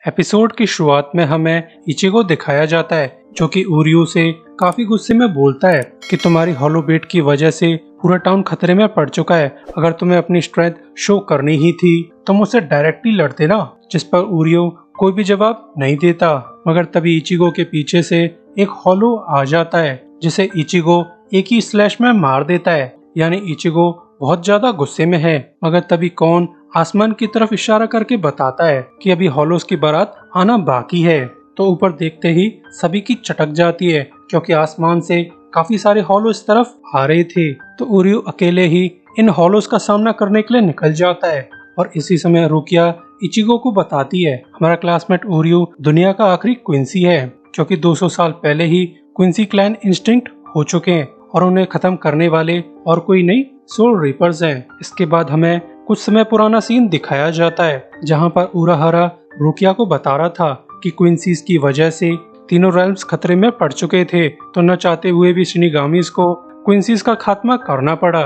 Episode की शुरुआत में हमें इचिगो दिखाया जाता है जो कि उरियो से काफी गुस्से में बोलता है कि तुम्हारी हॉलो बेट की वजह से पूरा टाउन खतरे में पड़ चुका है। अगर तुम्हें अपनी स्ट्रेंथ शो करनी ही थी तो मुझसे डायरेक्टली लड़ते ना। जिस पर उरियो कोई भी जवाब नहीं देता, मगर तभी इचिगो के पीछे से एक हॉलो आ जाता है जिसे इचिगो एक ही स्लैश में मार देता है। यानी इचिगो बहुत ज्यादा गुस्से में है, मगर तभी कौन आसमान की तरफ इशारा करके बताता है कि अभी हॉलोस की बारात आना बाकी है। तो ऊपर देखते ही सभी की चटक जाती है क्योंकि आसमान से काफी सारे हॉलो इस तरफ आ रहे थे। तो उरियो अकेले ही इन हॉलोस का सामना करने के लिए निकल जाता है और इसी समय रुकिया इचिगो को बताती है हमारा क्लासमेट उरियो दुनिया का आखिरी क्विंसी है, क्योंकि 200 साल पहले ही क्विंसी क्लैन इंस्टिंक्ट हो चुके हैं और उन्हें खत्म करने वाले और कोई नहीं सोल रीपर्स हैं। इसके बाद हमें कुछ समय पुराना सीन दिखाया जाता है जहां पर उराहारा रुकिया को बता रहा था कि क्विंसीज की वजह से तीनों रेल्म्स खतरे में पड़ चुके थे, तो न चाहते हुए भी शिनिगामीज को क्विंसीज का खात्मा करना पड़ा।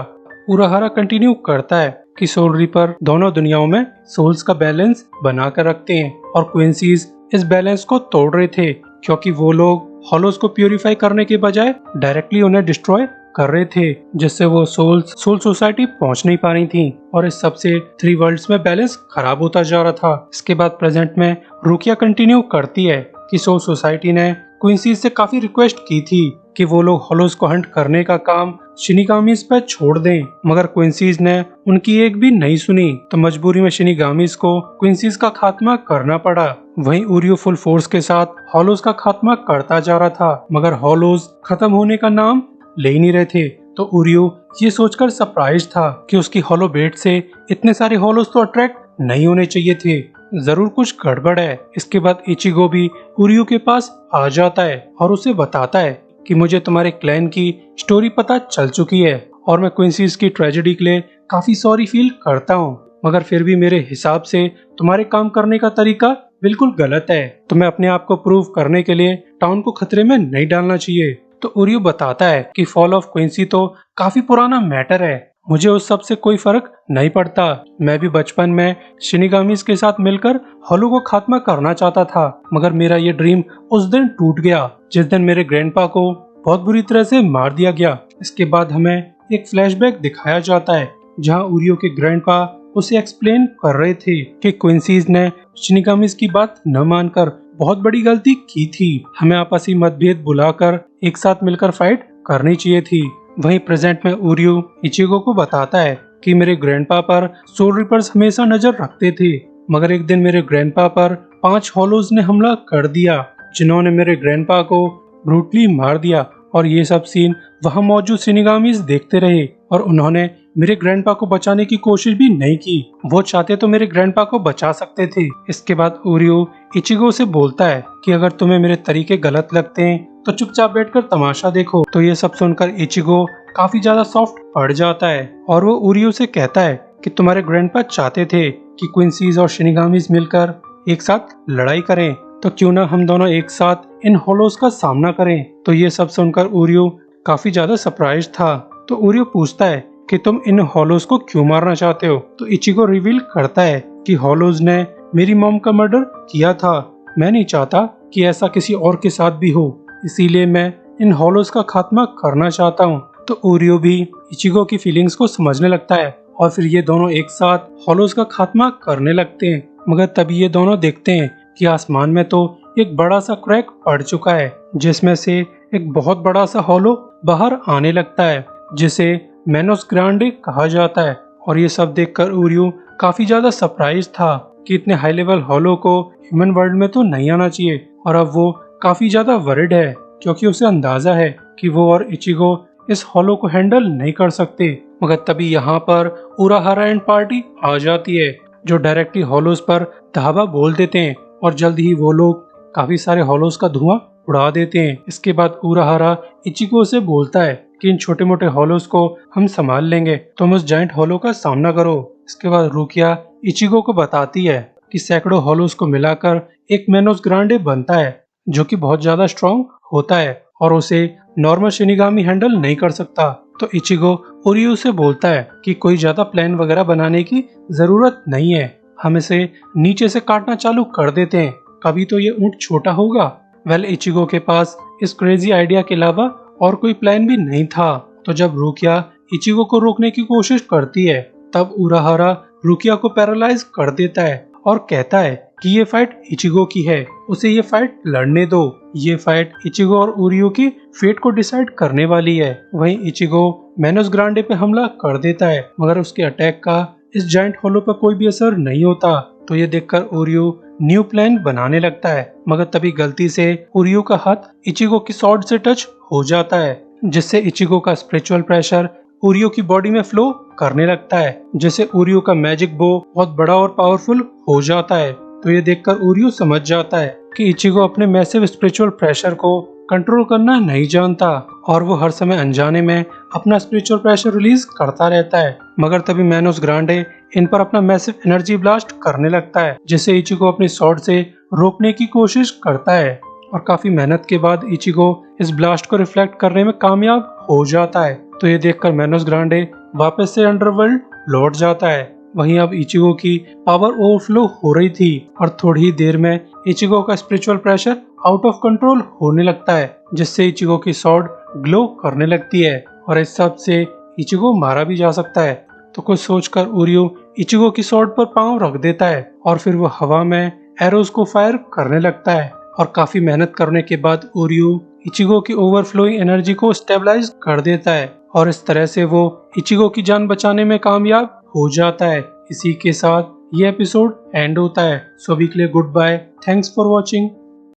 उराहारा कंटिन्यू करता है कि सोल रीपर दोनों दुनियाओं में सोल्स का बैलेंस बना कर रखते हैं और क्विंसीज इस बैलेंस को तोड़ रहे थे क्योंकि वो लोग हॉलोस को प्यूरिफाई करने के बजाय डायरेक्टली उन्हें डिस्ट्रॉय कर रहे थे, जिससे वो सोल सोसाइटी पहुंच नहीं पा रही थी और इस सबसे 3 वर्ल्ड्स में बैलेंस खराब होता जा रहा था। इसके बाद प्रेजेंट में रुकिया कंटिन्यू करती है कि सोल सोसाइटी ने क्विंसीज से काफी रिक्वेस्ट की थी कि वो लोग हॉलोस को हंट करने का काम शिनिगामीज पे छोड़ दें, मगर क्विंसीज ने उनकी एक भी नहीं सुनी। तो मजबूरी में शिनिगामीज को क्विंसीज का खात्मा करना पड़ा। वहीं उरियो फुल फोर्स के साथ हॉलोस का खात्मा करता जा रहा था, मगर हॉलोस खत्म होने का नाम ले ही नहीं रहे थे। तो उरियो ये सोचकर सरप्राइज था कि उसकी हॉलो बेट से इतने सारे हॉलोस तो अट्रैक्ट नहीं होने चाहिए थे, जरूर कुछ गड़बड़ है। इसके बाद इचिगो भी उरियो के पास आ जाता है और उसे बताता है कि मुझे तुम्हारे क्लैन की स्टोरी पता चल चुकी है और मैं क्विंसीज की ट्रेजेडी के लिए काफी सॉरी फील करता हूँ, मगर फिर भी मेरे हिसाब से तुम्हारे काम करने का तरीका बिल्कुल गलत है। तुम्हें अपने आप को प्रूव करने के लिए टाउन को खतरे में नहीं डालना चाहिए। तो उरियो बताता है कि फॉल ऑफ क्विंसी तो काफी पुराना मैटर है, मुझे उस सब से कोई फर्क नहीं पड़ता। मैं भी बचपन में शिनिगामीज के साथ मिलकर हॉलो को खात्मा करना चाहता था, मगर मेरा ये ड्रीम उस दिन टूट गया जिस दिन मेरे ग्रैंडपा को बहुत बुरी तरह से मार दिया गया। इसके बाद हमें एक फ्लैशबैक दिखाया जाता है जहाँ उरियो के ग्रैंडपा उसे एक्सप्लेन कर रहे थे कि क्विंसीज ने शिनिगामीज की बात न मानकर बहुत बड़ी गलती की थी। हमें आपसी मतभेद बुलाकर एक साथ मिलकर फाइट करनी चाहिए थी। वहीं प्रेजेंट में उरियो इचिगो को बताता है कि मेरे ग्रैंडपा पर सोल रिपर्स हमेशा नजर रखते थे, मगर एक दिन मेरे ग्रैंडपा पर 5 हॉलोज ने हमला कर दिया जिन्होंने मेरे ग्रैंडपा को ब्रूटली मार दिया। और ये सब सीन वहाँ मौजूद शिनिगामीज देखते रहे और उन्होंने मेरे ग्रैंडपा को बचाने की कोशिश भी नहीं की। वो चाहते तो मेरे ग्रैंडपा को बचा सकते थे। इसके बाद उरियो इचिगो से बोलता है कि अगर तुम्हें मेरे तरीके गलत लगते हैं तो चुपचाप बैठकर तमाशा देखो। तो ये सब सुनकर इचिगो काफी ज्यादा सॉफ्ट पड़ जाता है और वो उरियो से कहता है कि तुम्हारे ग्रैंडपा चाहते थे कि क्विंसीज और शिनिगामीज मिलकर एक साथ लड़ाई करें, तो क्यों ना हम दोनों एक साथ इन हॉलोस का सामना करें। तो ये सब सुनकर उरियो काफी ज्यादा सरप्राइज था। तो उरियो पूछता है कि तुम इन हॉलोस को क्यों मारना चाहते हो। तो इचिगो रिवील करता है कि हॉलोस ने मेरी मॉम का मर्डर किया था, मैं नहीं चाहता कि ऐसा किसी और के साथ भी हो, इसीलिए मैं इन हॉलोस का खात्मा करना चाहता हूँ। तो उरियो भी इचिगो की फीलिंग्स को समझने लगता है और फिर ये दोनों एक साथ हॉलोस का खात्मा करने लगते हैं। मगर तभी ये दोनों देखते हैं कि आसमान में तो एक बड़ा सा क्रैक पड़ चुका है जिसमें से एक बहुत बड़ा सा हॉलो बाहर आने लगता है जिसे मेनोस ग्रांडे कहा जाता है। और ये सब देखकर उरियो काफी ज्यादा सरप्राइज था कि इतने हाई लेवल हॉलो को ह्यूमन वर्ल्ड में तो नहीं आना चाहिए, और अब वो काफी ज्यादा वरिड है क्योंकि उसे अंदाजा है कि वो और इचिगो इस हॉलो को हैंडल नहीं कर सकते। मगर तभी यहाँ पर उराहारा एंड पार्टी आ जाती है जो डायरेक्टली हॉलोस पर धावा बोल देते हैं और जल्द ही वो लोग काफी सारे हॉलोस का धुआं उड़ा देते हैं। इसके बाद उराहारा इचिगो से बोलता है कि इन छोटे मोटे हॉलोस को हम संभाल लेंगे, तुम उस जाइंट हॉलो का सामना करो। इसके बाद रुकिया इचिगो को बताती है कि सैकड़ों हॉलोस को मिलाकर एक मेनोस ग्रांडे बनता है जो कि बहुत ज्यादा स्ट्रॉन्ग होता है और उसे नॉर्मल शिनिगामी हैंडल नहीं कर सकता। तो इचिगो उरियो से बोलता है कि कोई ज्यादा प्लान वगैरह बनाने की जरूरत नहीं है, हम इसे नीचे से काटना चालू कर देते हैं कभी तो ये ऊँट छोटा होगा। वेल इचिगो के पास इस क्रेजी आइडिया के अलावा और कोई प्लान भी नहीं था। तो जब रुकिया इचिगो को रोकने की कोशिश करती है तब उराहारा रुकिया को पैरालाइज कर देता है और कहता है कि ये फाइट इचिगो की है, उसे ये फाइट लड़ने दो। ये फाइट इचिगो और उरियो की फेट को डिसाइड करने वाली है। वहीं इचिगो मेनोस ग्रांडे पे हमला कर देता है मगर उसके अटैक का इस जायंट होलो पर कोई भी असर नहीं होता। तो ये देखकर उरियो न्यू प्लान बनाने लगता है मगर तभी गलती से उरियो का हाथ इचिगो की स्वॉर्ड से टच हो जाता है जिससे इचिगो का स्पिरिचुअल प्रेशर उरियो की बॉडी में फ्लो करने लगता है जिससे उरियो का मैजिक बो बहुत बड़ा और पावरफुल हो जाता है। तो ये देखकर उरियो समझ जाता है कि इचिगो अपने मैसिव स्पिरिचुअल प्रेशर को कंट्रोल करना नहीं जानता और वो हर समय अनजाने में अपना स्पिरिचुअल प्रेशर रिलीज करता रहता है। मगर तभी मेनोस ग्रांडे इन पर अपना मैसिव एनर्जी ब्लास्ट करने लगता है जिससे इचिगो अपनी स्वॉर्ड से रोकने की कोशिश करता है और काफी मेहनत के बाद इचिगो इस ब्लास्ट को रिफ्लेक्ट करने में कामयाब हो जाता है। तो ये देखकर मेनोस ग्रांडे वापस से अंडरवर्ल्ड लौट जाता है। वहीं अब इचिगो की पावर ओवरफ्लो हो रही थी और थोड़ी ही देर में इचिगो का spiritual pressure out of control होने लगता है जिससे इचिगो की स्वॉर्ड ग्लो करने लगती है और इस सब से इचिगो मारा भी जा सकता है। तो कुछ सोचकर उरियो इचिगो की स्वॉर्ड पर पांव रख देता है और फिर वो हवा में एरोज को फायर करने लगता है और काफी मेहनत करने के बाद उरियो इचिगो की ओवरफ्लोइंग एनर्जी को स्टेबलाइज कर देता है और इस तरह से वो इचिगो की जान बचाने में कामयाब हो जाता है। इसी के साथ ये एपिसोड एंड होता है। सो अभी के लिए goodbye, thanks for watching.